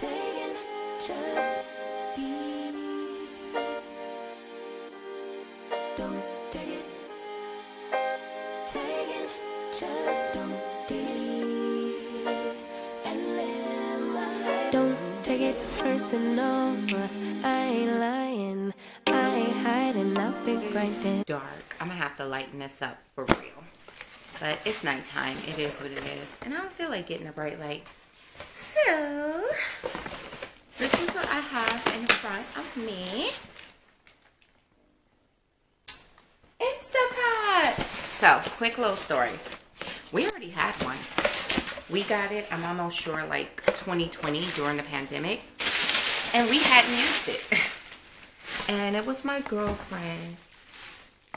taking, just be. Don't take it. Taking, just don't be. And live my life. Don't take it personal. I ain't lying. I ain't hiding. I've been grinding. Dark. I'm gonna have to lighten this up for real. But it's nighttime. It is what it is. And I don't feel like getting a bright light. So, this is what I have in front of me. Instapot! So, quick little story. We already had one. We got it, I'm almost sure, like 2020 during the pandemic. And we hadn't used it. And it was my girlfriend.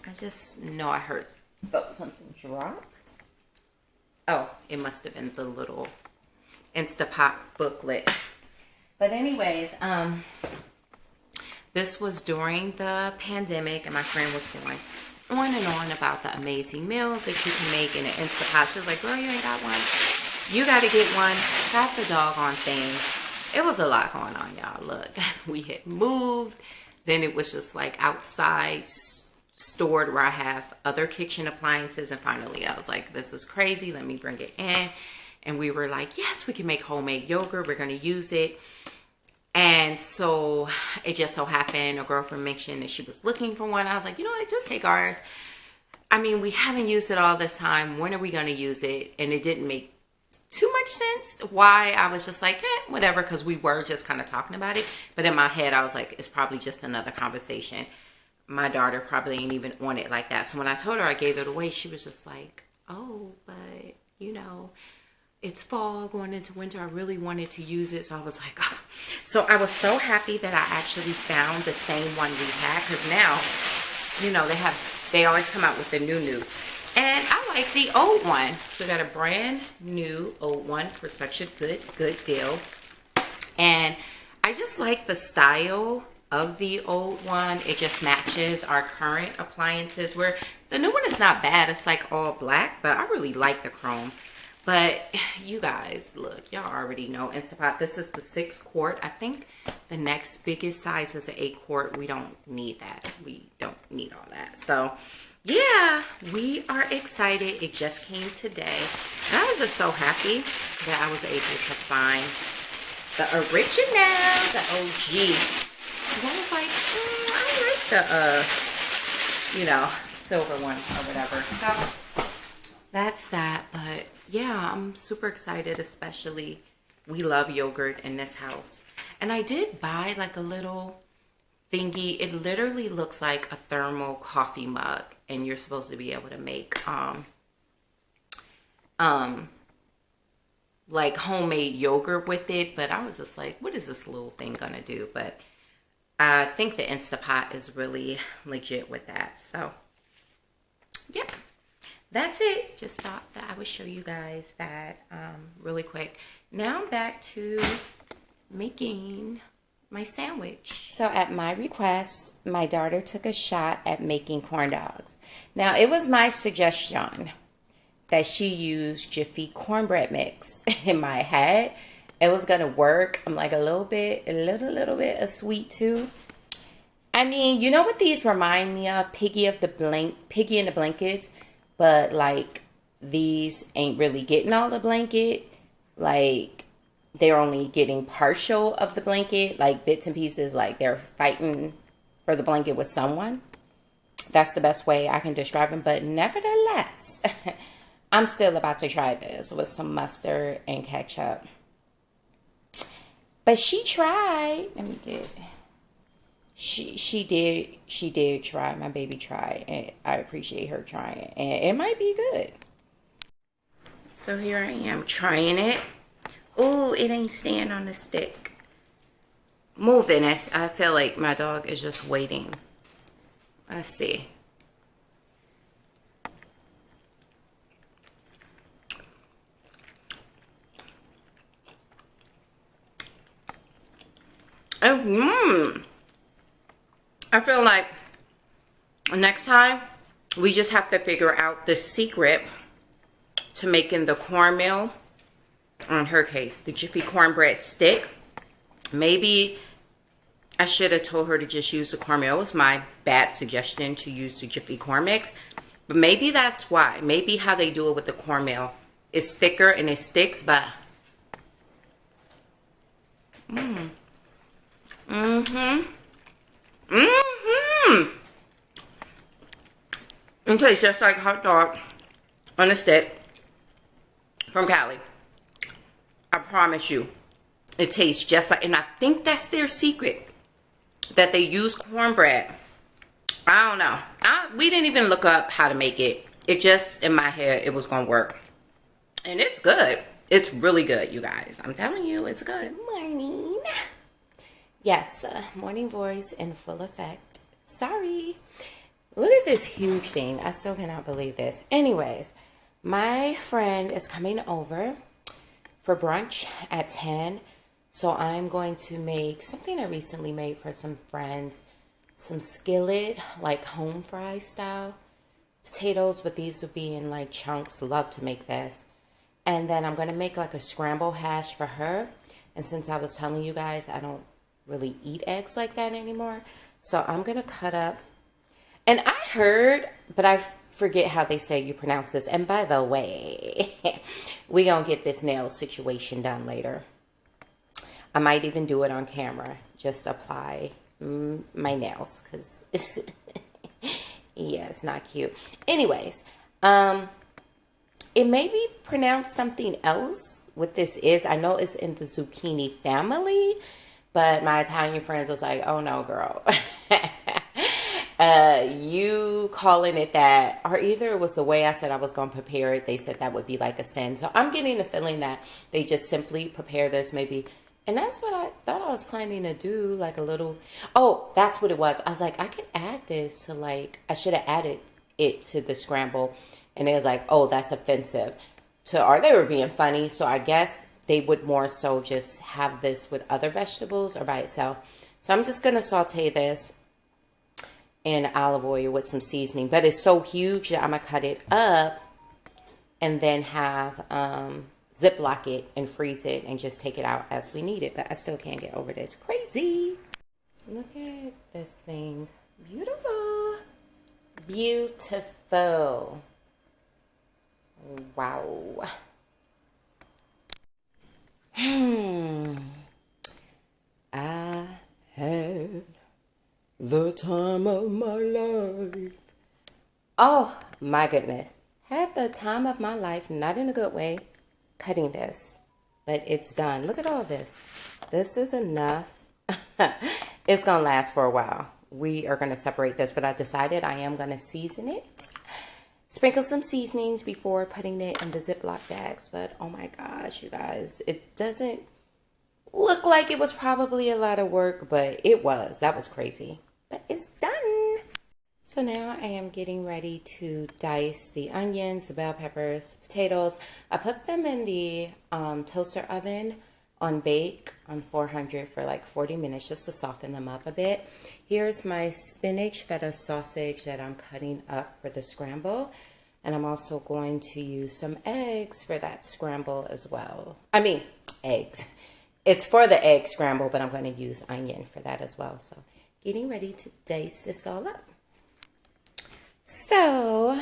I just know I heard something drop. Oh, it must have been the little Instapot booklet. But anyways, this was during the pandemic, and my friend was going on and on about the amazing meals that you can make in an Instapot. She was like, girl, you ain't got one. You got to get one. Got the doggone thing. It was a lot going on, y'all. Look, we had moved. Then it was just like outside stored where I have other kitchen appliances. And finally, I was like, this is crazy. Let me bring it in. And we were like, yes, we can make homemade yogurt. We're going to use it. And so it just so happened a girlfriend mentioned that she was looking for one. I was like, you know what, just take ours. I mean, we haven't used it all this time. When are we going to use it? And it didn't make too much sense why I was just like, whatever, because we were just kind of talking about it. But in my head, I was like, it's probably just another conversation. My daughter probably ain't even on it like that. So when I told her I gave it away, she was just like, oh, but, you know, it's fall going into winter. I really wanted to use it. So I was like, oh. So I was so happy that I actually found the same one we had. Because now, you know, they always come out with the new. And I like the old one. So I got a brand new old one for such a good deal. And I just like the style of the old one. It just matches our current appliances. Where the new one is not bad. It's like all black. But I really like the chrome. But you guys, look, y'all already know Instapot. This is the 6 quart. I think the next biggest size is an 8 quart. We don't need that. We don't need all that. So, yeah, we are excited. It just came today. And I was just so happy that I was able to find the original, the OG. And I was like, I like the, you know, silver one or whatever. So, that's that. But yeah, I'm super excited, especially we love yogurt in this house. And I did buy like a little thingy. It literally looks like a thermal coffee mug, and you're supposed to be able to make like homemade yogurt with it. But I was just like, what is this little thing gonna do? But I think the Instapot is really legit with that. So yep. That's it. Just thought that I would show you guys that really quick. Now I'm back to making my sandwich. So at my request, my daughter took a shot at making corn dogs. Now it was my suggestion that she use Jiffy cornbread mix. In my head, it was gonna work. I'm like a little bit of sweet too. I mean, you know what these remind me of? Piggy in the Blankets. But, like, these ain't really getting all the blanket. Like, they're only getting partial of the blanket. Like, bits and pieces. Like, they're fighting for the blanket with someone. That's the best way I can describe them. But, nevertheless, I'm still about to try this with some mustard and ketchup. But she tried. Let me get... She did try. My baby tried, and I appreciate her trying, and it might be good. So here I am trying it. Oh, it ain't staying on the stick. Moving it. I feel like my dog is just waiting. Let's see. I feel like next time we just have to figure out the secret to making the cornmeal, or in her case, the Jiffy cornbread stick. Maybe I should have told her to just use the cornmeal. It was my bad suggestion to use the Jiffy corn mix. But maybe that's why. Maybe how they do it with the cornmeal is thicker and it sticks, but... It tastes just like hot dog on a stick from Cali. I promise you. It tastes just like, and I think that's their secret, that they use cornbread. I don't know. We didn't even look up how to make it. It just, in my head, it was going to work. And it's good. It's really good, you guys. I'm telling you, it's good. Morning. Yes, morning voice in full effect. Sorry. Look at this huge thing. I still cannot believe this. Anyways, my friend is coming over for brunch at 10. So I'm going to make something I recently made for some friends. Some skillet, like home fry style potatoes, but these would be in like chunks. Love to make this. And then I'm going to make like a scramble hash for her. And since I was telling you guys, I don't really eat eggs like that anymore. So I'm going to cut up. And I heard, but I forget how they say you pronounce this. And by the way, we going to get this nail situation done later. I might even do it on camera. Just apply my nails. Because, yeah, it's not cute. Anyways, it may be pronounced something else. What this is, I know it's in the zucchini family. But my Italian friends was like, oh no, girl. You calling it that, or either it was the way I said I was going to prepare it. They said that would be like a sin. So I'm getting the feeling that they just simply prepare this maybe. And that's what I thought I was planning to do, like a little, oh, that's what it was. I was like, I could add this to like, I should have added it to the scramble. And they was like, oh, that's offensive. Or they were being funny. So I guess they would more so just have this with other vegetables or by itself. So I'm just going to saute this in olive oil with some seasoning. But it's so huge that I'm going to cut it up and then have Ziploc it and freeze it and just take it out as we need it. But I still can't get over this. Crazy. Look at this thing. Beautiful. Beautiful. Wow. I had the time of my life. Oh my goodness. Had the time of my life, not in a good way, cutting this. But it's done. Look at all this. This is enough. It's going to last for a while. We are going to separate this, but I decided I am going to season it. Sprinkle some seasonings before putting it in the Ziploc bags. But oh my gosh, you guys, it doesn't look like it was probably a lot of work, but it was. That was crazy. But it's done. So now I am getting ready to dice the onions, the bell peppers, potatoes. I put them in the toaster oven on bake on 400 for like 40 minutes just to soften them up a bit. Here's my spinach feta sausage that I'm cutting up for the scramble. And I'm also going to use some eggs for that scramble as well. I mean, eggs. It's for the egg scramble, but I'm going to use onion for that as well. So getting ready to dice this all up. So,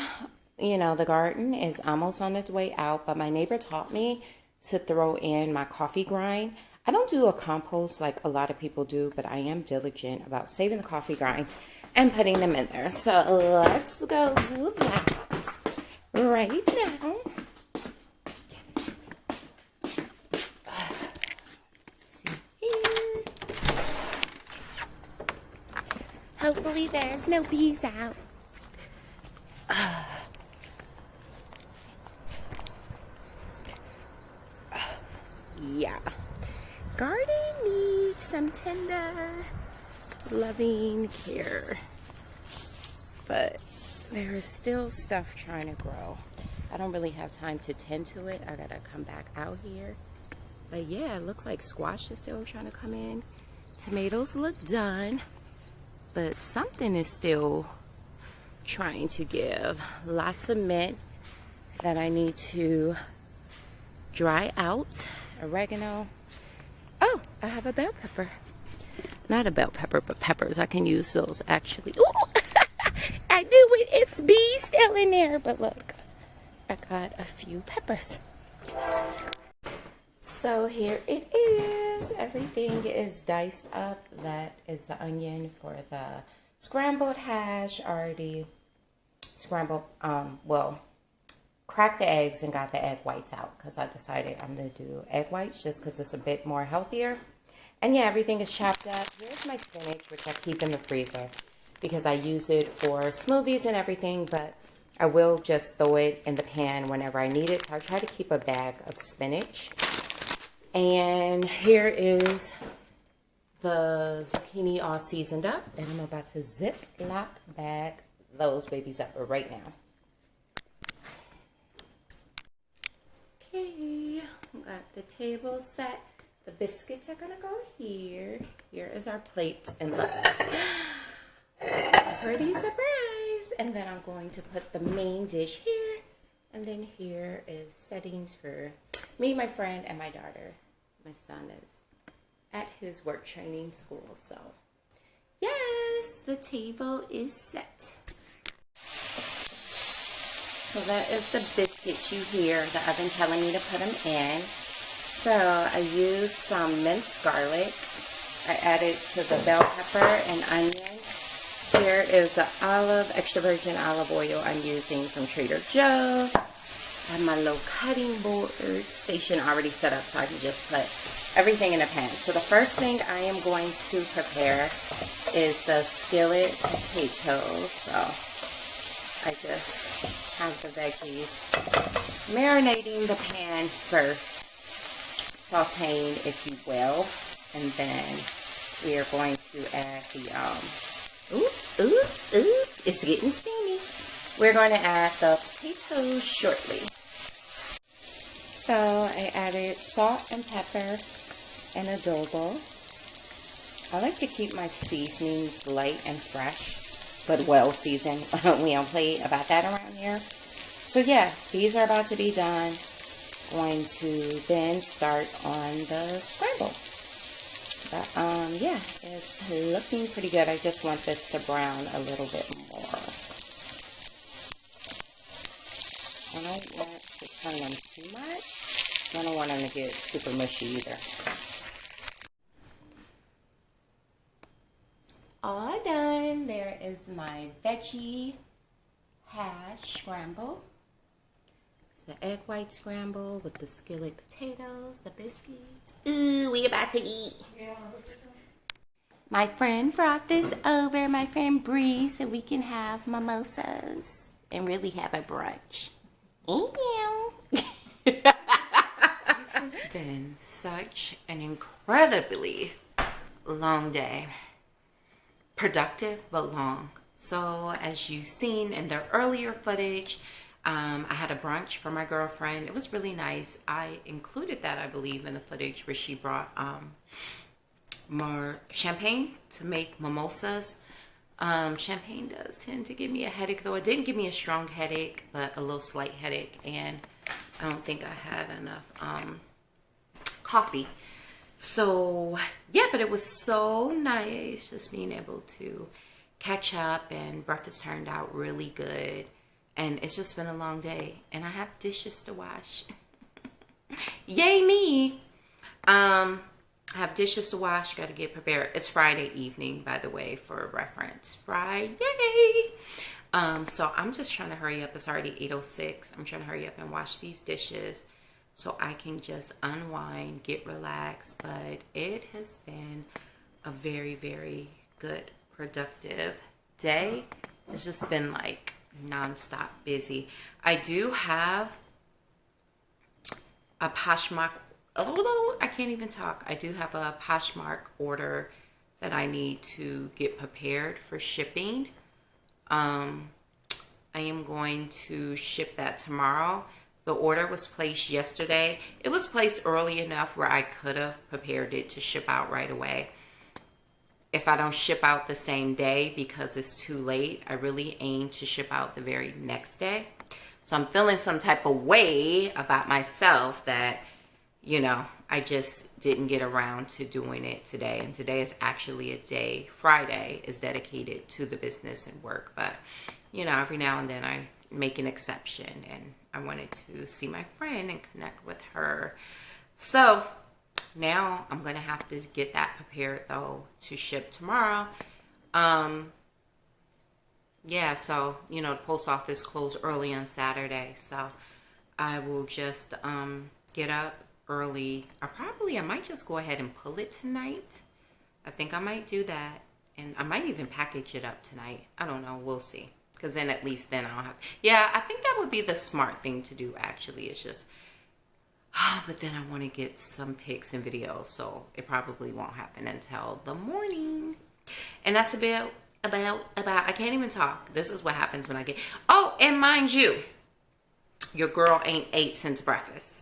you know, the garden is almost on its way out, but my neighbor taught me to throw in my coffee grind. I don't do a compost like a lot of people do, but I am diligent about saving the coffee grind and putting them in there. So let's go do that right now. Hopefully there's no bees out. Yeah. Garden needs some tender, loving care. But there is still stuff trying to grow. I don't really have time to tend to it. I gotta come back out here. But yeah, it looks like squash is still trying to come in. Tomatoes look done. But something is still trying to give. Lots of mint that I need to dry out. Oregano. Oh, I have a bell pepper. Not a bell pepper, but peppers. I can use those actually. Ooh, I knew it. It's bees still in there. But look, I got a few peppers. So here it is. Everything is diced up. That is the onion for the scrambled hash. Already scrambled, well, cracked the eggs and got the egg whites out because I decided I'm going to do egg whites just because it's a bit more healthier. And yeah, everything is chopped up. Here's my spinach, which I keep in the freezer because I use it for smoothies and everything, but I will just throw it in the pan whenever I need it. So I try to keep a bag of spinach. And here is the zucchini all seasoned up. And I'm about to Ziploc bag those babies up right now. Okay, got the table set. The biscuits are gonna go here. Here is our plate. And look, pretty surprise. And then I'm going to put the main dish here. And then here is settings for me, my friend, and my daughter. My son is at his work training school, so yes, the table is set. So that is the biscuits you hear the oven telling me to put them in. So I used some minced garlic. I added to the bell pepper and onion. Here is the extra virgin olive oil I'm using from Trader Joe's. I have my little cutting board station already set up so I can just put everything in a pan. So the first thing I am going to prepare is the skillet potatoes. So I just have the veggies marinating the pan first, sauteing if you will, and then we are going to add the oops, it's getting steamy. We're going to add the potatoes shortly. So I added salt and pepper and adobo. I like to keep my seasonings light and fresh, but well seasoned. We don't play about that around here. So yeah, these are about to be done. Going to then start on the scramble. But yeah, it's looking pretty good. I just want this to brown a little bit more. I don't want to turn them too much. I don't want them to get super mushy either. All done. There is my veggie hash scramble. It's the egg white scramble with the skillet potatoes, the biscuits. Ooh, we about to eat. My friend brought this over, my friend Bree, so we can have mimosas and really have a brunch. It has been such an incredibly long day. Productive, but long. So as you've seen in the earlier footage, I had a brunch for my girlfriend. It was really nice. I included that, I believe, in the footage where she brought more champagne to make mimosas. Champagne does tend to give me a headache, though it didn't give me a strong headache, but a little slight headache, and I don't think I had enough coffee. So yeah, but it was so nice just being able to catch up, and breakfast turned out really good. And it's just been a long day, and I have dishes to wash. Yay me! I have dishes to wash, got to get prepared. It's Friday evening, by the way, for reference. Friday! So I'm just trying to hurry up. It's already 8:06. I'm trying to hurry up and wash these dishes so I can just unwind, get relaxed. But it has been a very, very good, productive day. It's just been like non-stop busy. I do have a Poshmark, I can't even talk. I do have a Poshmark order that I need to get prepared for shipping. I am going to ship that tomorrow. The order was placed yesterday. It was placed early enough where I could have prepared it to ship out right away. If I don't ship out the same day because it's too late, I really aim to ship out the very next day. So I'm feeling some type of way about myself that, you know, I just didn't get around to doing it today. And today is actually a day, Friday is dedicated to the business and work. But, you know, every now and then I make an exception, and I wanted to see my friend and connect with her. So now I'm going to have to get that prepared though to ship tomorrow. Yeah, so, you know, the post office closed early on Saturday. So I will just get up early. I might just go ahead and pull it tonight. I think I might do that. And I might even package it up tonight. I don't know. We'll see. Because then at least then I'll have... Yeah, I think that would be the smart thing to do, actually. It's just... but then I want to get some pics and videos. So it probably won't happen until the morning. And that's about... I can't even talk. This is what happens when I get... Oh, and mind you, your girl ain't ate since breakfast.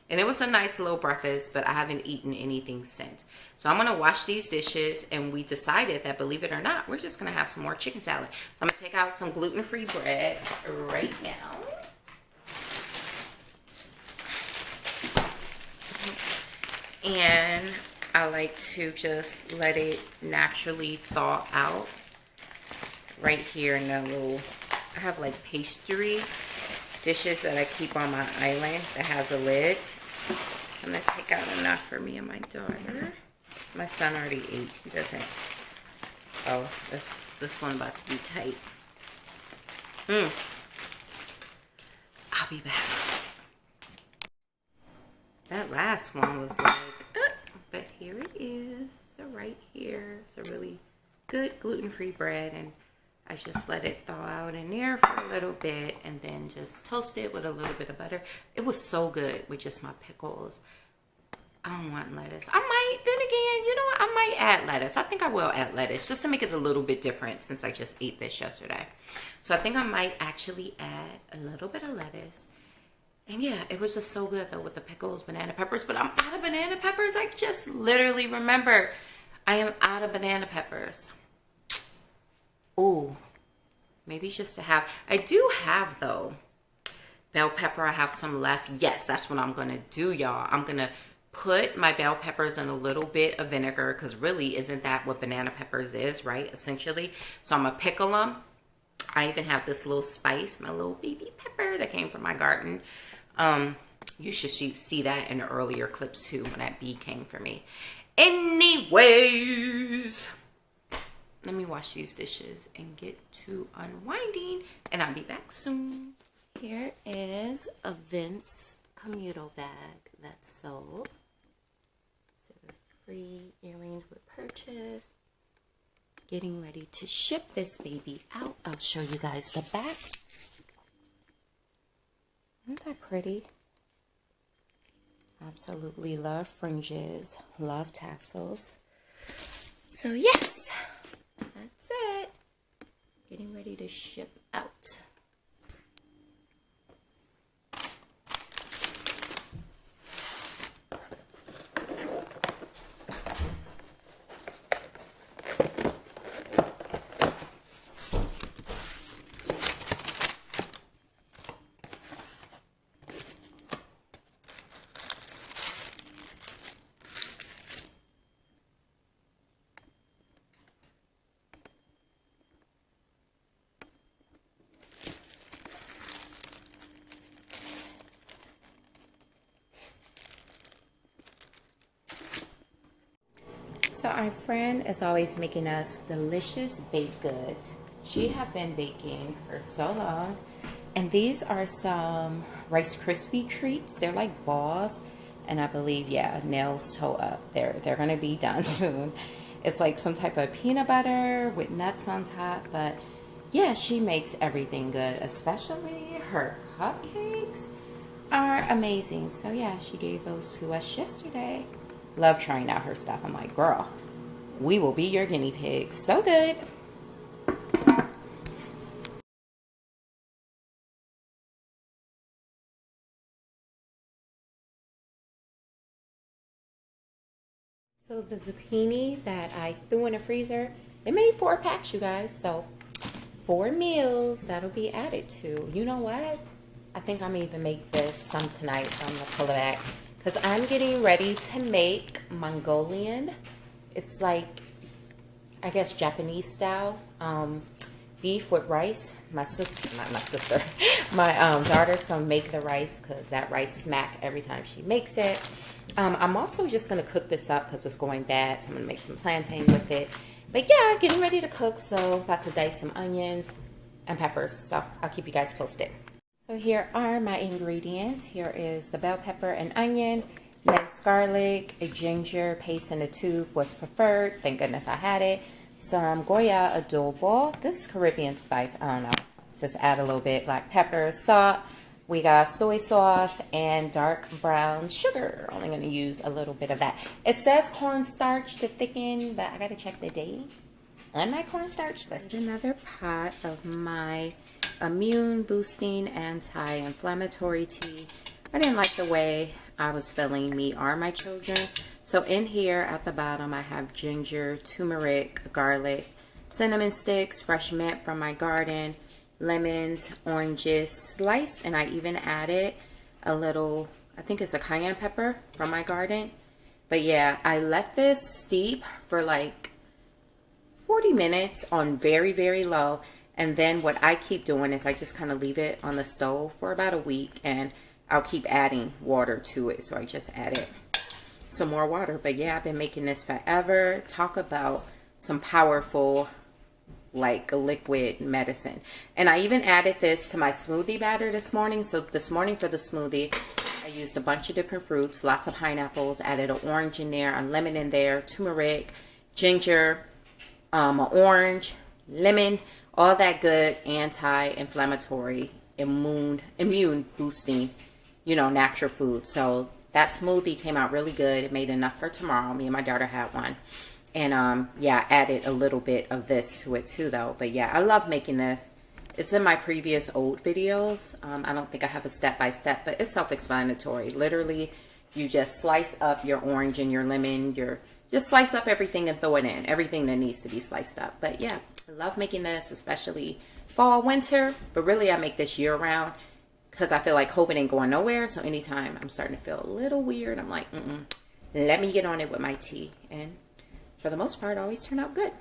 And it was a nice little breakfast, but I haven't eaten anything since. So I'm going to wash these dishes, and we decided that, believe it or not, we're just going to have some more chicken salad. So I'm going to take out some gluten-free bread right now. And I like to just let it naturally thaw out. Right here in the little, I have like pastry dishes that I keep on my island that has a lid. I'm going to take out enough for me and my daughter. My son already ate. He doesn't. Oh, this one about to be tight. I'll be back. That last one was like, but here it is. So right here. It's a really good gluten-free bread, and I just let it thaw out in there for a little bit and then just toast it with a little bit of butter. It was so good with just my pickles. I don't want lettuce. I might, then again, you know what? I might add lettuce. I think I will add lettuce just to make it a little bit different since I just ate this yesterday. So I think I might actually add a little bit of lettuce. And yeah, it was just so good though with the pickles, banana peppers. But I'm out of banana peppers. I just literally remember I am out of banana peppers. Ooh, maybe just to have, I do have though, bell pepper. I have some left. Yes, that's what I'm going to do, y'all. I'm going to put my bell peppers in a little bit of vinegar, because really isn't that what banana peppers is, right? Essentially. So I'm going to pickle them. I even have this little spice, my little baby pepper that came from my garden. You should see that in the earlier clips too when that bee came for me. Anyways, let me wash these dishes and get to unwinding, and I'll be back soon. Here is a Vince Commuto bag that's sold. So free earrings with purchase. Getting ready to ship this baby out. I'll show you guys the back. Isn't that pretty? Absolutely love fringes. Love tassels. So yes. That's it. Getting ready to ship out. So our friend is always making us delicious baked goods. She have been baking for so long. And these are some Rice Krispie treats. They're like balls. And I believe, yeah, nails toe up. They're going to be done soon. It's like some type of peanut butter with nuts on top. But yeah, she makes everything good. Especially her cupcakes are amazing. So yeah, she gave those to us yesterday. Love trying out her stuff. I'm like, girl, we will be your guinea pigs. So good. So the zucchini that I threw in the freezer, it made 4 packs, you guys. So 4 meals that'll be added to. You know what? I think I'm gonna even make this some tonight. So I'm gonna pull it back. because I'm getting ready to make Mongolian. It's like, I guess, Japanese style beef with rice. My sister, not my sister, my daughter's gonna make the rice because that rice smack every time she makes it. I'm also just gonna cook this up because it's going bad, so I'm gonna make some plantain with it. But yeah, getting ready to cook, so about to dice some onions and peppers, so I'll keep you guys posted. So here are my ingredients. Here is the bell pepper and onion, minced garlic, a ginger paste in a tube was preferred. Thank goodness I had it. Some Goya adobo. This is Caribbean spice. I don't know. Just add a little bit. Black pepper, salt. We got soy sauce and dark brown sugar. Only going to use a little bit of that. It says cornstarch to thicken, but I got to check the date on my cornstarch. This is another pot of my immune boosting anti-inflammatory tea. I didn't like the way I was feeling, me or my children. So in here at the bottom I have ginger, turmeric, garlic, cinnamon sticks, fresh mint from my garden, lemons, oranges sliced, and I even added a little, I think it's a cayenne pepper from my garden. But yeah, I let this steep for like 40 minutes on very, very low. And then what I keep doing is I just kind of leave it on the stove for about a week, and I'll keep adding water to it. So I just added some more water. But yeah, I've been making this forever. Talk about some powerful, like, liquid medicine. And I even added this to my smoothie batter this morning. So this morning for the smoothie, I used a bunch of different fruits, lots of pineapples, added an orange in there, a lemon in there, turmeric, ginger, an orange, lemon, all that good anti-inflammatory, immune boosting, you know, natural food. So that smoothie came out really good. It made enough for tomorrow. Me and my daughter had one. And yeah, I added a little bit of this to it too though. But yeah, I love making this. It's in my previous old videos. I don't think I have a step-by-step, but it's self-explanatory. Literally, you just slice up your orange and your lemon, just slice up everything and throw it in. Everything that needs to be sliced up. But yeah, I love making this, especially fall, winter. But really, I make this year-round because I feel like COVID ain't going nowhere. So anytime I'm starting to feel a little weird, I'm like, let me get on it with my tea. And for the most part, always turn out good.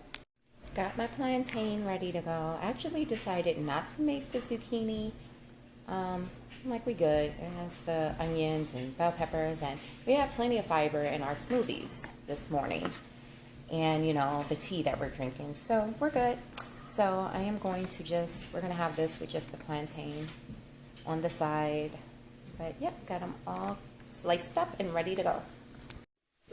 Got my plantain ready to go. I actually decided not to make the zucchini. I'm like, we good. It has the onions and bell peppers, and we have plenty of fiber in our smoothies this morning. And, you know, the tea that we're drinking. So we're good. So I am going to we're going to have this with just the plantain on the side. But yep, got them all sliced up and ready to go.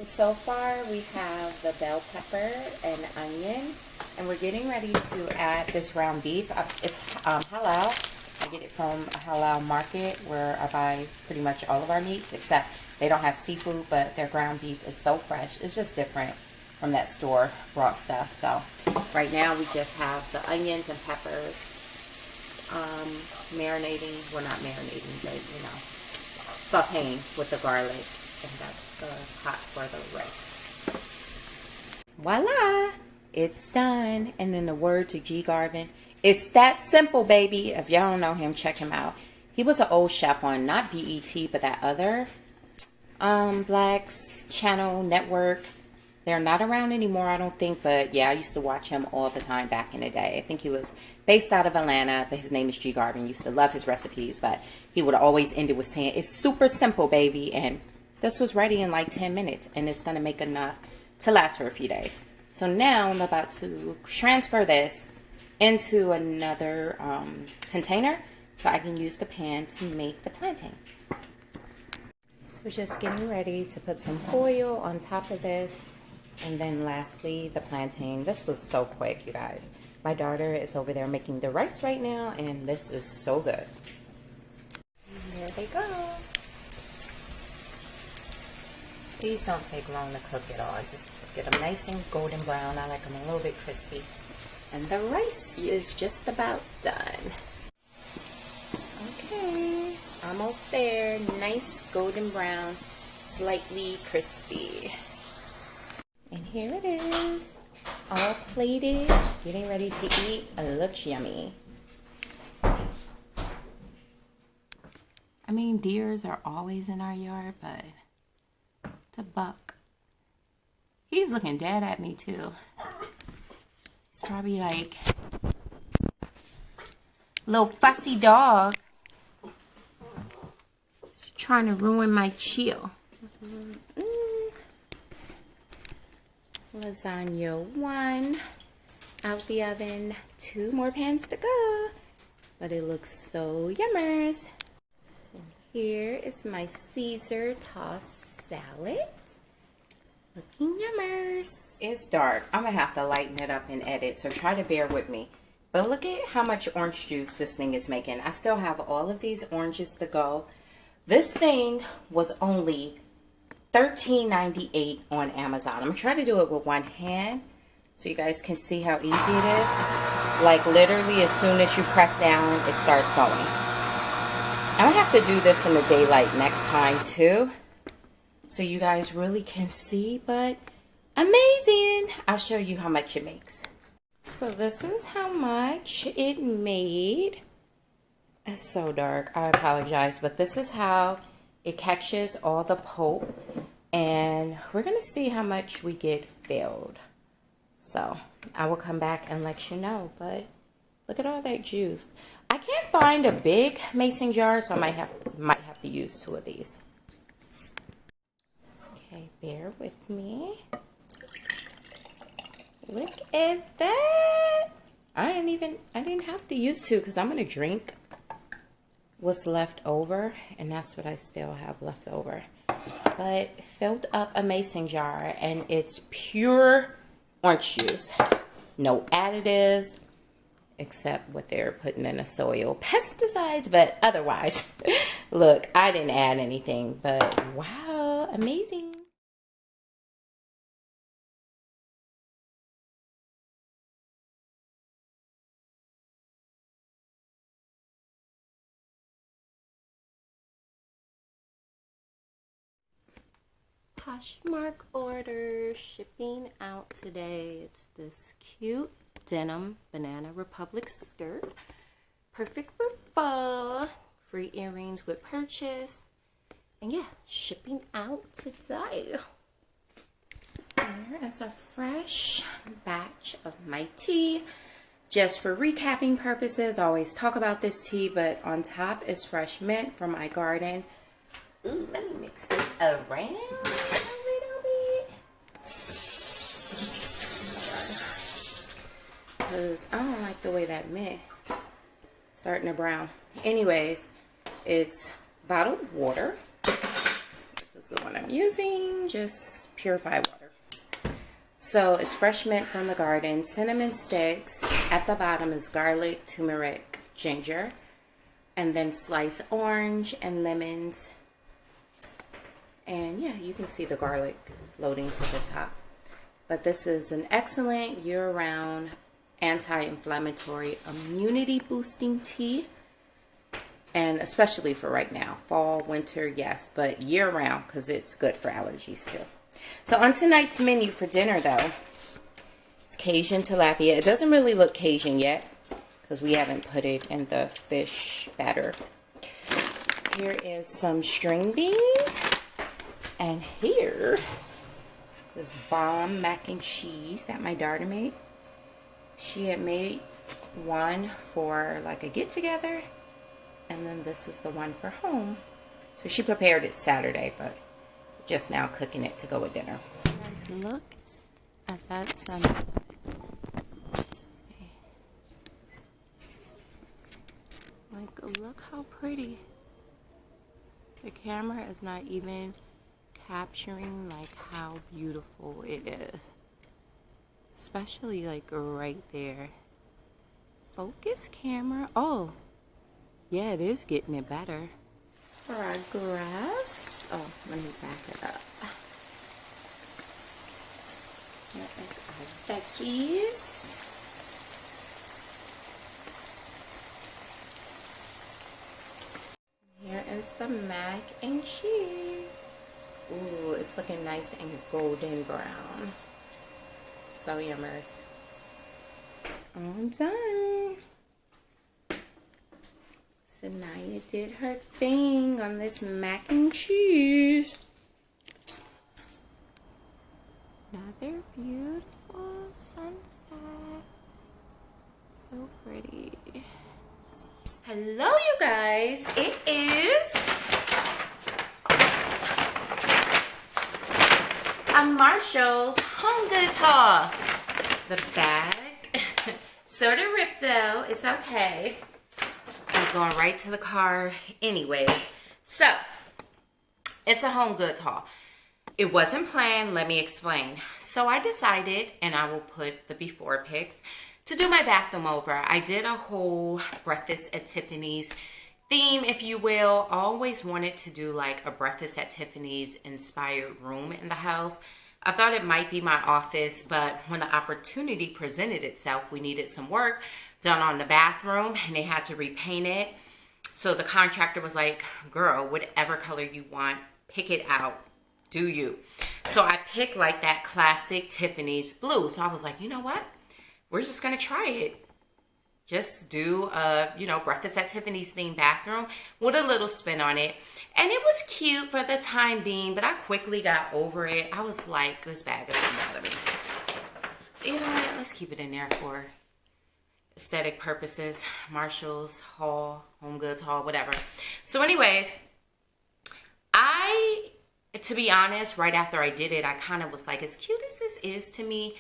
So far we have the bell pepper and onion, and we're getting ready to add this ground beef. It's halal. I get it from a halal market where I buy pretty much all of our meats, except they don't have seafood, but their ground beef is so fresh. It's just different from that store bought stuff. So right now we just have the onions and peppers marinating. Well, not marinating, but you know, sauteing with the garlic. And that's the pot for the rice. Voila! It's done. And in the words of G. Garvin, it's that simple, baby. If y'all don't know him, check him out. He was an old chef on not BET, but that other Blacks channel network. They're not around anymore, I don't think, but yeah, I used to watch him all the time back in the day. I think he was based out of Atlanta, but his name is G. Garvin. Used to love his recipes, but he would always end it with saying, it's super simple, baby. And this was ready in like 10 minutes, and it's going to make enough to last for a few days. So now I'm about to transfer this into another container so I can use the pan to make the plantain. So we're just getting ready to put some oil on top of this. And then lastly, the plantain. This was so quick, you guys. My daughter is over there making the rice right now, and this is so good. And there they go. These don't take long to cook at all. Just get them nice and golden brown. I like them a little bit crispy. And the rice is just about done. Okay, almost there. Nice golden brown, slightly crispy. And here it is, all plated, getting ready to eat. It looks yummy. I mean, deers are always in our yard, but a buck. He's looking dead at me too. He's probably like, little fussy dog. He's trying to ruin my chill. Lasagna 1 out the oven. 2 more pans to go. But it looks so yummers. And here is my Caesar tossed salad. Looking yummers. It's dark. I'm going to have to lighten it up and edit, so try to bear with me. But look at how much orange juice this thing is making. I still have all of these oranges to go. This thing was only $13.98 on Amazon. I'm going to try to do it with one hand so you guys can see how easy it is. Like literally as soon as you press down, it starts going. I'm going to have to do this in the daylight next time too, so you guys really can see, but amazing. I'll show you how much it makes. So this is how much it made. It's so dark, I apologize, but this is how it catches all the pulp, and we're gonna see how much we get filled. So I will come back and let you know, but look at all that juice. I can't find a big mason jar, so I might have to use 2 of these. Okay, bear with me. Look at that. I didn't have to use 2 because I'm gonna drink what's left over, and that's what I still have left over. But filled up a mason jar, and it's pure orange juice. No additives, except what they're putting in the soil. Pesticides, but otherwise, look, I didn't add anything, but wow, amazing. Poshmark order shipping out today. It's this cute denim Banana Republic skirt. Perfect for fall. Free earrings with purchase. And yeah, shipping out today. Here is a fresh batch of my tea. Just for recapping purposes, I always talk about this tea, but on top is fresh mint from my garden. Ooh, let me mix this around a little bit. Because I don't like the way that mint starting to brown. Anyways, it's bottled water. This is the one I'm using, just purified water. So it's fresh mint from the garden, cinnamon sticks. At the bottom is garlic, turmeric, ginger, and then sliced orange and lemons. And yeah, you can see the garlic floating to the top. But this is an excellent year-round anti-inflammatory immunity boosting tea. And especially for right now, fall, winter, yes, but year-round because it's good for allergies too. So on tonight's menu for dinner though, it's Cajun tilapia. It doesn't really look Cajun yet because we haven't put it in the fish batter. Here is some string beans. And here is bomb mac and cheese that my daughter made. She had made one for like a get-together, and then this is the one for home. So she prepared it Saturday, but just now cooking it to go with dinner. Guys, look at that sunset. Like, look how pretty. The camera is not even capturing like how beautiful it is, especially like right there. Focus camera. Oh yeah, it is getting it better. For our grass, oh, let me back it up. Here is our veggies. Here is the mac and cheese. Ooh, it's looking nice and golden brown. So yummers. All done. Sanaya did her thing on this mac and cheese. Another beautiful sunset. So pretty. Hello, you guys. It is a Marshall's Homegoods haul. The bag, sort of ripped though. It's okay. I was going right to the car anyways. So, it's a Homegoods haul. It wasn't planned. Let me explain. So I decided, and I will put the before pics, to do my bathroom over. I did a whole Breakfast at Tiffany's theme, if you will. I always wanted to do like a Breakfast at Tiffany's inspired room in the house. I thought it might be my office, but when the opportunity presented itself, we needed some work done on the bathroom and they had to repaint it. So the contractor was like, girl, whatever color you want, pick it out. Do you? So I picked like that classic Tiffany's blue. So I was like, you know what? We're just going to try it. Just do a, Breakfast at Tiffany's themed bathroom with a little spin on it. And it was cute for the time being, but I quickly got over it. I was like, this bag is going to bother me. You know what? Let's keep it in there for aesthetic purposes. Marshall's haul, Homegoods haul, whatever. So anyways, to be honest, right after I did it, I kind of was like, as cute as this is to me,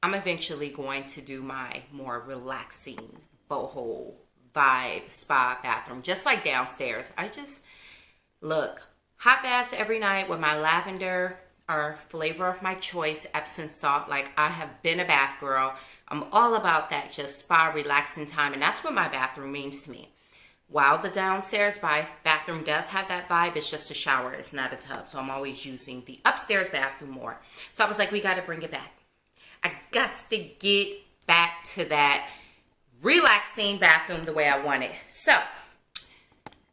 I'm eventually going to do my more relaxing boho vibe spa bathroom, just like downstairs. Look, hot baths every night with my lavender or flavor of my choice, Epsom salt. Like, I have been a bath girl. I'm all about that just spa relaxing time, and that's what my bathroom means to me. While the downstairs bathroom does have that vibe, it's just a shower. It's not a tub, so I'm always using the upstairs bathroom more. So I was like, we got to bring it back. I got to get back to that relaxing bathroom the way I want it. So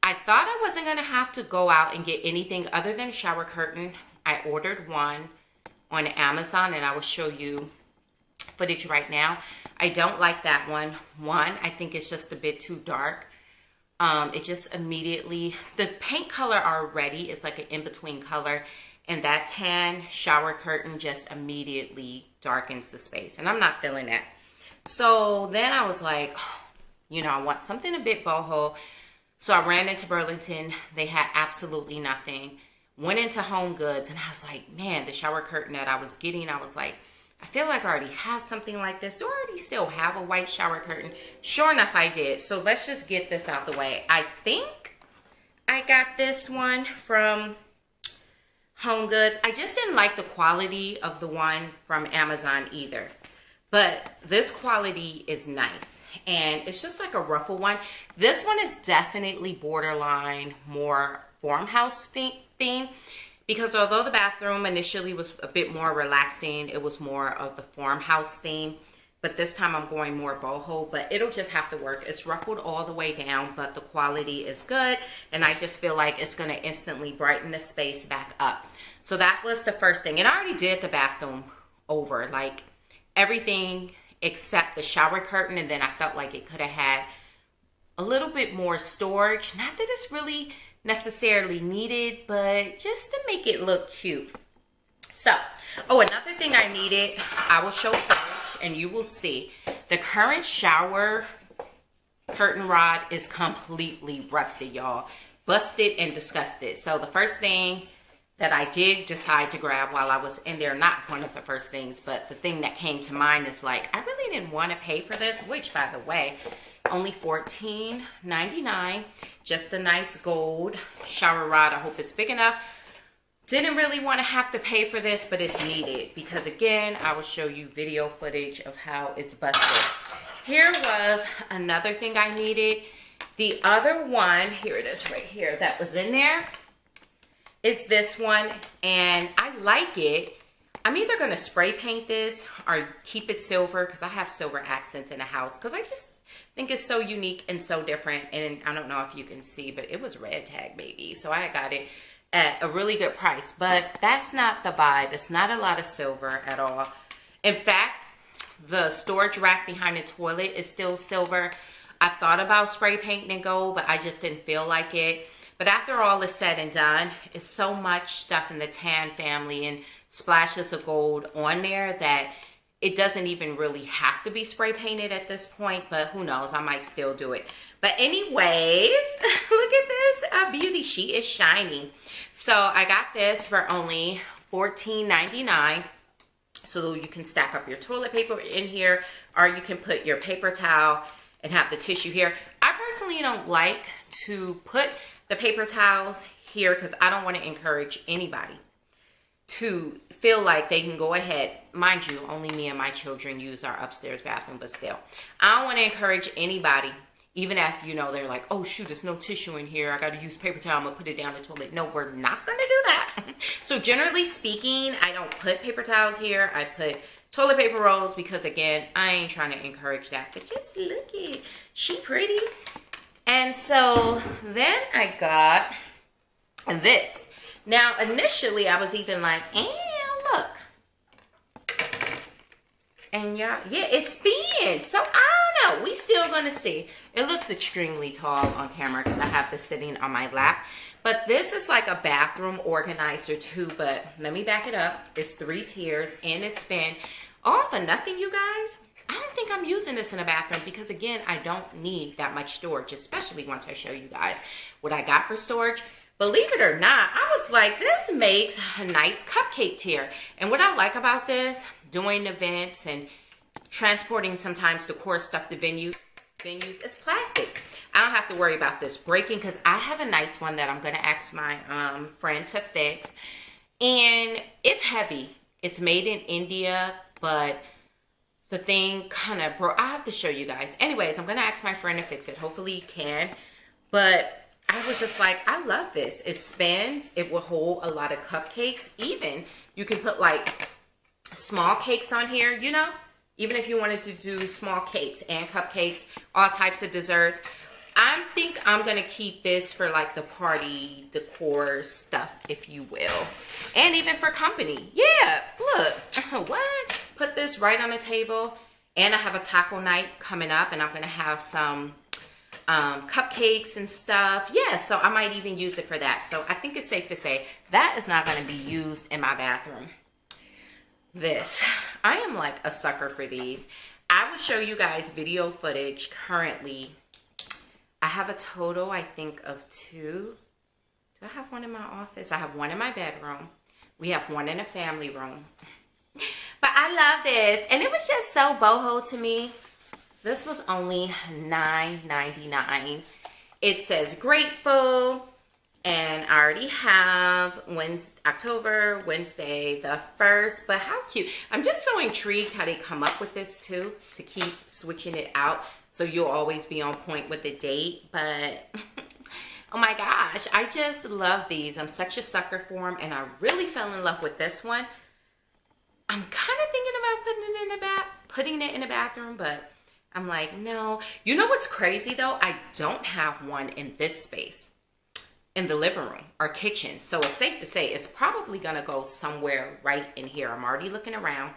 I thought I wasn't going to have to go out and get anything other than a shower curtain. I ordered one on Amazon, and I will show you footage right now. I don't like that one. I think it's just a bit too dark. It just immediately, the paint color already is like an in-between color, and that tan shower curtain just immediately darkens the space, and I'm not feeling that. So then I was like, I want something a bit boho. So I ran into Burlington. They had absolutely nothing. Went into Homegoods, and I was like, man, the shower curtain that I was getting, I was like, I feel like I already have something like this. Do I already still have a white shower curtain? Sure enough, I did. So let's just get this out the way. I think I got this one from Homegoods. I just didn't like the quality of the one from Amazon either. But this quality is nice. And it's just like a ruffle one. This one is definitely borderline more farmhouse theme. Because although the bathroom initially was a bit more relaxing, it was more of the farmhouse theme. But this time I'm going more boho, but it'll just have to work. It's ruffled all the way down, but the quality is good. And I just feel like it's going to instantly brighten the space back up. So that was the first thing. And I already did the bathroom over, like everything except the shower curtain. And then I felt like it could have had a little bit more storage. Not that it's really necessarily needed, but just to make it look cute. So, another thing I needed, I will show footage and you will see. The current shower curtain rod is completely rusted, y'all. Busted and disgusted. So the first thing that I did decide to grab while I was in there, not one of the first things, but the thing that came to mind is like, I really didn't want to pay for this, which by the way, only $14.99. Just a nice gold shower rod. I hope it's big enough. Didn't really want to have to pay for this, but it's needed. Because again, I will show you video footage of how it's busted. Here was another thing I needed. The other one, here it is right here, that was in there, is this one. And I like it. I'm either going to spray paint this or keep it silver, because I have silver accents in the house. Because I just think it's so unique and so different. And I don't know if you can see, but it was red tag, baby. So I got it at a really good price. But that's not the vibe. It's not a lot of silver at all. In fact, the storage rack behind the toilet is still silver. I thought about spray painting in gold, but I just didn't feel like it. But after all is said and done, it's so much stuff in the tan family and splashes of gold on there that it doesn't even really have to be spray painted at this point, but who knows, I might still do it. But anyways, look at this beauty. She is shining. So I got this for only $14.99. So you can stack up your toilet paper in here, or you can put your paper towel and have the tissue here. I personally don't like to put the paper towels here because I don't want to encourage anybody to feel like they can go ahead. Mind you, only me and my children use our upstairs bathroom, but still. I don't want to encourage anybody, even if, you know, they're like, oh shoot, there's no tissue in here, I got to use paper towel, I'm going to put it down the toilet. No, we're not going to do that. So generally speaking, I don't put paper towels here. I put toilet paper rolls because, again, I ain't trying to encourage that. But just look at it. She pretty. And so then I got this. Now, initially, I was even like, look. And yeah, it spins. So, I don't know. We still going to see. It looks extremely tall on camera because I have this sitting on my lap. But this is like a bathroom organizer too. But let me back it up. It's 3 tiers and it's been all for nothing, you guys. I don't think I'm using this in a bathroom because, again, I don't need that much storage, especially once I show you guys what I got for storage. Believe it or not, I was like, this makes a nice cupcake tier. And what I like about this, doing events and transporting sometimes decor stuff to venues, is plastic. I don't have to worry about this breaking because I have a nice one that I'm going to ask my friend to fix. And it's heavy. It's made in India, but the thing kind of broke. I have to show you guys. Anyways, I'm going to ask my friend to fix it. Hopefully he can. But I was just like, I love this. It spins. It will hold a lot of cupcakes. Even you can put like small cakes on here, you know. Even if you wanted to do small cakes and cupcakes, all types of desserts. I think I'm going to keep this for like the party decor stuff, if you will. And even for company. Yeah, look. What? Put this right on the table. And I have a taco night coming up. And I'm going to have some cupcakes and stuff. Yeah, so I might even use it for that. So I think it's safe to say that is not going to be used in my bathroom. This. I am like a sucker for these. I will show you guys video footage currently. I have a total, I think, of 2. Do I have one in my office? I have one in my bedroom. We have one in a family room. But I love this. And it was just so boho to me. This was only $9.99. It says grateful. And I already have October, Wednesday, the 1st. But how cute. I'm just so intrigued how they come up with this too. To keep switching it out. So you'll always be on point with the date. But, oh my gosh. I just love these. I'm such a sucker for them. And I really fell in love with this one. I'm kind of thinking about putting it in the bathroom. But I'm like, no. You know what's crazy though? I don't have one in this space. In the living room or kitchen. So it's safe to say it's probably going to go somewhere right in here. I'm already looking around.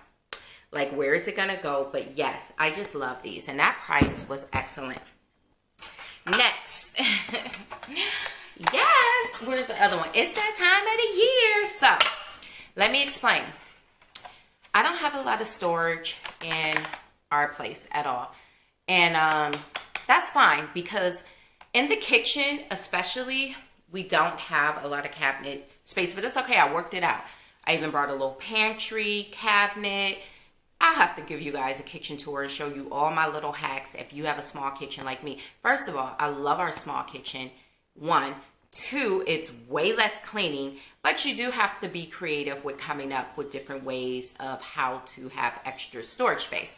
Like, where is it going to go? But yes, I just love these. And that price was excellent. Next. Yes. Where's the other one? It's that time of the year. So, let me explain. I don't have a lot of storage in our place at all. And that's fine. Because in the kitchen, especially, we don't have a lot of cabinet space. But it's okay. I worked it out. I even brought a little pantry cabinet. I'll have to give you guys a kitchen tour and show you all my little hacks if you have a small kitchen like me. First of all, I love our small kitchen. 1. 2, it's way less cleaning, but you do have to be creative with coming up with different ways of how to have extra storage space.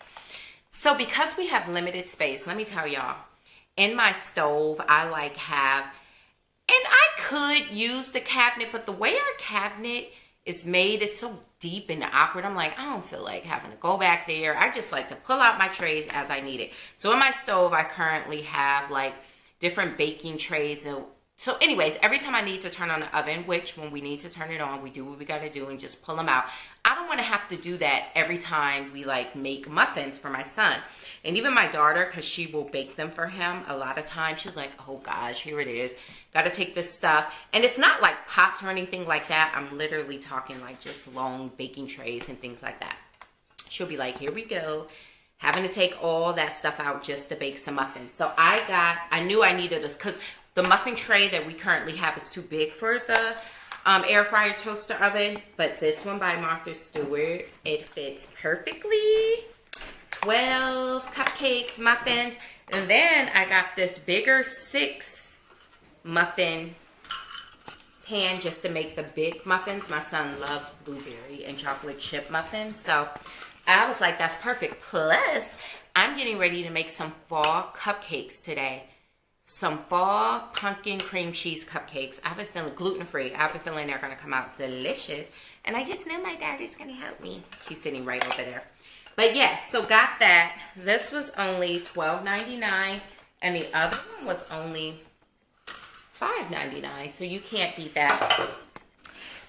So because we have limited space, let me tell y'all, in my stove, I like have, and I could use the cabinet, but the way our cabinet is made, it's so deep and awkward. I'm like, I don't feel like having to go back there. I just like to pull out my trays as I need it. So in my stove, I currently have like different baking trays So anyways, every time I need to turn on the oven, which when we need to turn it on, we do what we got to do and just pull them out. I don't want to have to do that every time we like make muffins for my son. And even my daughter, because she will bake them for him a lot of times, she's like, oh gosh, here it is. Got to take this stuff. And it's not like pots or anything like that. I'm literally talking like just long baking trays and things like that. She'll be like, here we go. Having to take all that stuff out just to bake some muffins. So I knew I needed this because the muffin tray that we currently have is too big for the air fryer toaster oven. But this one by Martha Stewart, it fits perfectly. 12 cupcakes, muffins. And then I got this bigger 6 muffin pan just to make the big muffins. My son loves blueberry and chocolate chip muffins. So I was like, that's perfect. Plus, I'm getting ready to make some fall cupcakes today. Some fall pumpkin cream cheese cupcakes. I have a feeling, gluten-free. I have a feeling they're going to come out delicious. And I just know my daughter's going to help me. She's sitting right over there. But yeah, so got that. This was only $12.99. And the other one was only $5.99. So you can't beat that.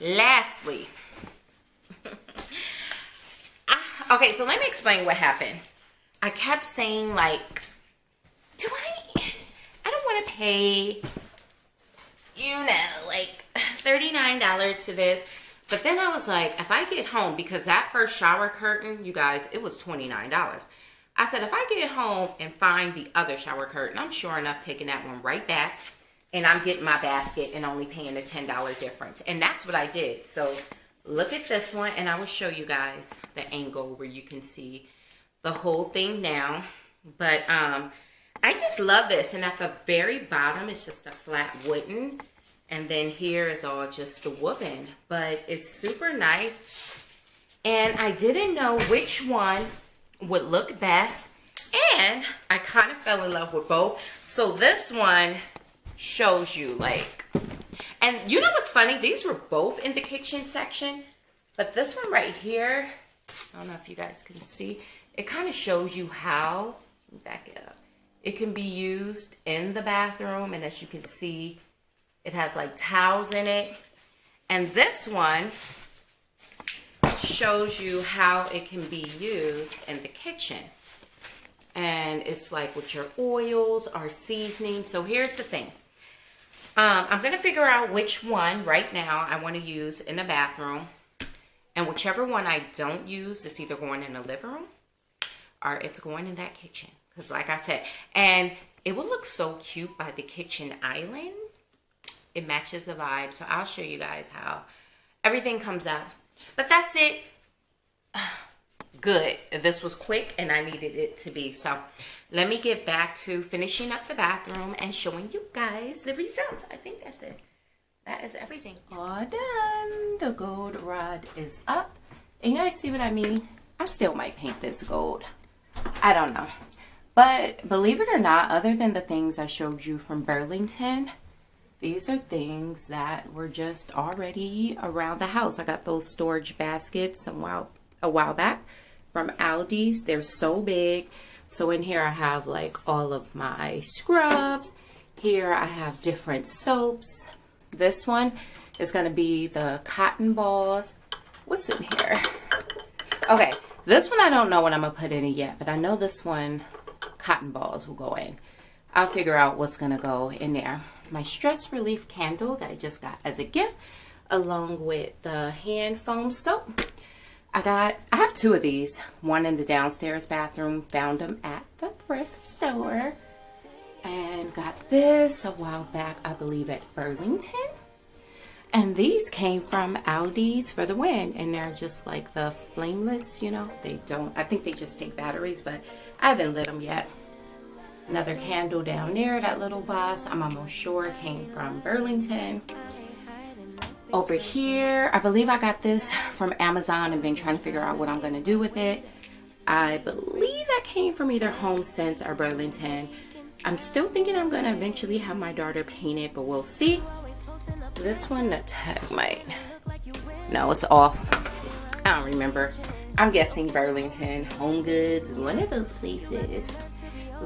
Lastly. Okay, so let me explain what happened. I kept saying like, I don't want to pay, you know, like $39 for this. But then I was like, if I get home, because that first shower curtain, you guys, it was $29. I said, if I get home and find the other shower curtain, I'm sure enough taking that one right back. And I'm getting my basket and only paying the $10 difference. And that's what I did. So look at this one. And I will show you guys the angle where you can see the whole thing now. But I just love this. And at the very bottom, it's just a flat wooden. And then here is all just the woven. But it's super nice. And I didn't know which one would look best. And I kind of fell in love with both. So this one shows you like, and you know what's funny? These were both in the kitchen section. But this one right here, I don't know if you guys can see. It kind of shows you how, back it up. It can be used in the bathroom. And as you can see, it has like towels in it. And this one shows you how it can be used in the kitchen. And it's like with your oils or seasoning. So here's the thing. I'm going to figure out which one right now I want to use in the bathroom. And whichever one I don't use, it's either going in the living room or it's going in that kitchen. Because like I said, and it will look so cute by the kitchen island. It matches the vibe. So I'll show you guys how everything comes out. But that's it. Good. This was quick and I needed it to be. So let me get back to finishing up the bathroom and showing you guys the results. I think that's it. That is everything. All done. The gold rod is up. And you guys see what I mean? I still might paint this gold. I don't know. But believe it or not, other than the things I showed you from Burlington, these are things that were just already around the house. I got those storage baskets a while back from Aldi's. They're so big. So in here I have like all of my scrubs. Here I have different soaps. This one is going to be the cotton balls. What's in here? Okay, this one I don't know what I'm going to put in it yet, but I know this one, cotton balls will go in. I'll figure out what's going to go in there. My stress relief candle that I just got as a gift, along with the hand foam soap. I have 2 of these. One in the downstairs bathroom. Found them at the thrift store. And got this a while back, I believe, at Burlington. And these came from Aldi's for the win. And they're just like the flameless, you know. I think they just take batteries, but I haven't lit them yet. Another candle down there, that little vase, I'm almost sure it came from Burlington. Over here, I believe I got this from Amazon and been trying to figure out what I'm going to do with it. I believe that came from either HomeSense or Burlington. I'm still thinking I'm going to eventually have my daughter paint it, but we'll see. This one, the tag might. No, it's off. I don't remember. I'm guessing Burlington, HomeGoods, one of those places.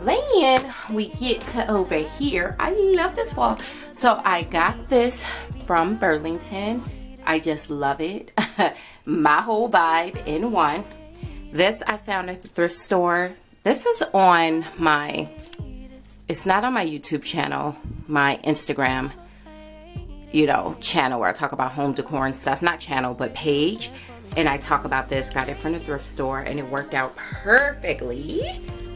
Then we get to over here. I love this wall. So I got this from Burlington. I just love it. My whole vibe in one. This I found at the thrift store. This is on my, it's not on my YouTube channel, my Instagram, you know, channel where I talk about home decor and stuff. Not channel, but page. And I talk about this. Got it from the thrift store, and it worked out perfectly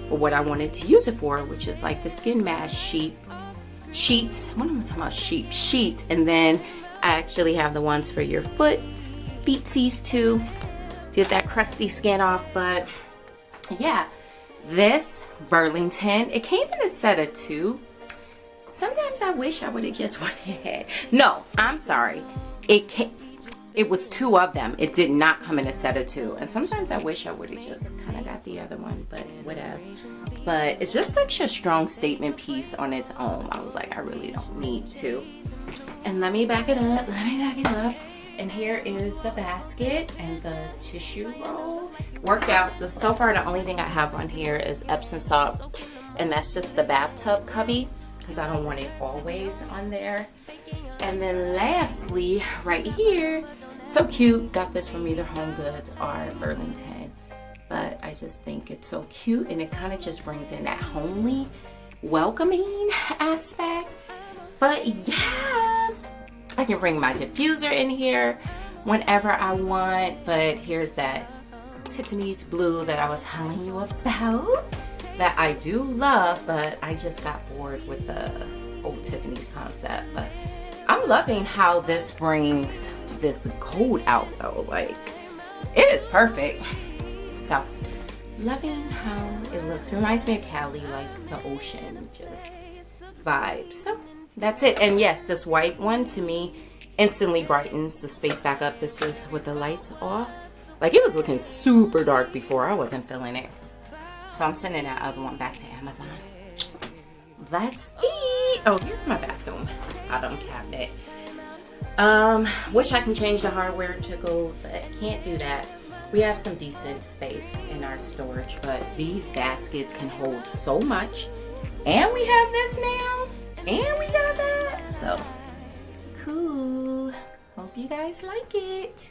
for what I wanted to use it for, which is like the skin mask sheets. What am I talking about? Sheets. And then I actually have the ones for your feetsies too. Get that crusty skin off. But yeah, this Burlington, it came in a set of 2. Sometimes I wish I would have just went ahead. No, I'm sorry. It was 2 of them. It did not come in a set of 2. And sometimes I wish I would have just kind of got the other one, but whatever. But it's just such a strong statement piece on its own. I was like, I really don't need to. And let me back it up. And here is the basket and the tissue roll. Worked out. So far, the only thing I have on here is Epsom salt. And that's just the bathtub cubby, because I don't want it always on there. And then lastly, right here, so cute. Got this from either Homegoods or Burlington. But I just think it's so cute, and it kind of just brings in that homely, welcoming aspect. But yeah, I can bring my diffuser in here whenever I want. But here's that Tiffany's blue that I was telling you about, that I do love, but I just got bored with the old Tiffany's concept. But I'm loving how this brings this gold out though. Like, it is perfect. So loving how it looks. Reminds me of Cali, like the ocean, just vibes. So that's it. And yes, this white one to me instantly brightens the space back up. This is with the lights off. Like, it was looking super dark before. I wasn't feeling it. So I'm sending that other one back to Amazon. That's it. Oh, here's my bathroom bottom cabinet. Wish I can change the hardware to gold, but I can't do that. We have some decent space in our storage, but these baskets can hold so much. And we have this now. And we got that. So, cool. Hope you guys like it.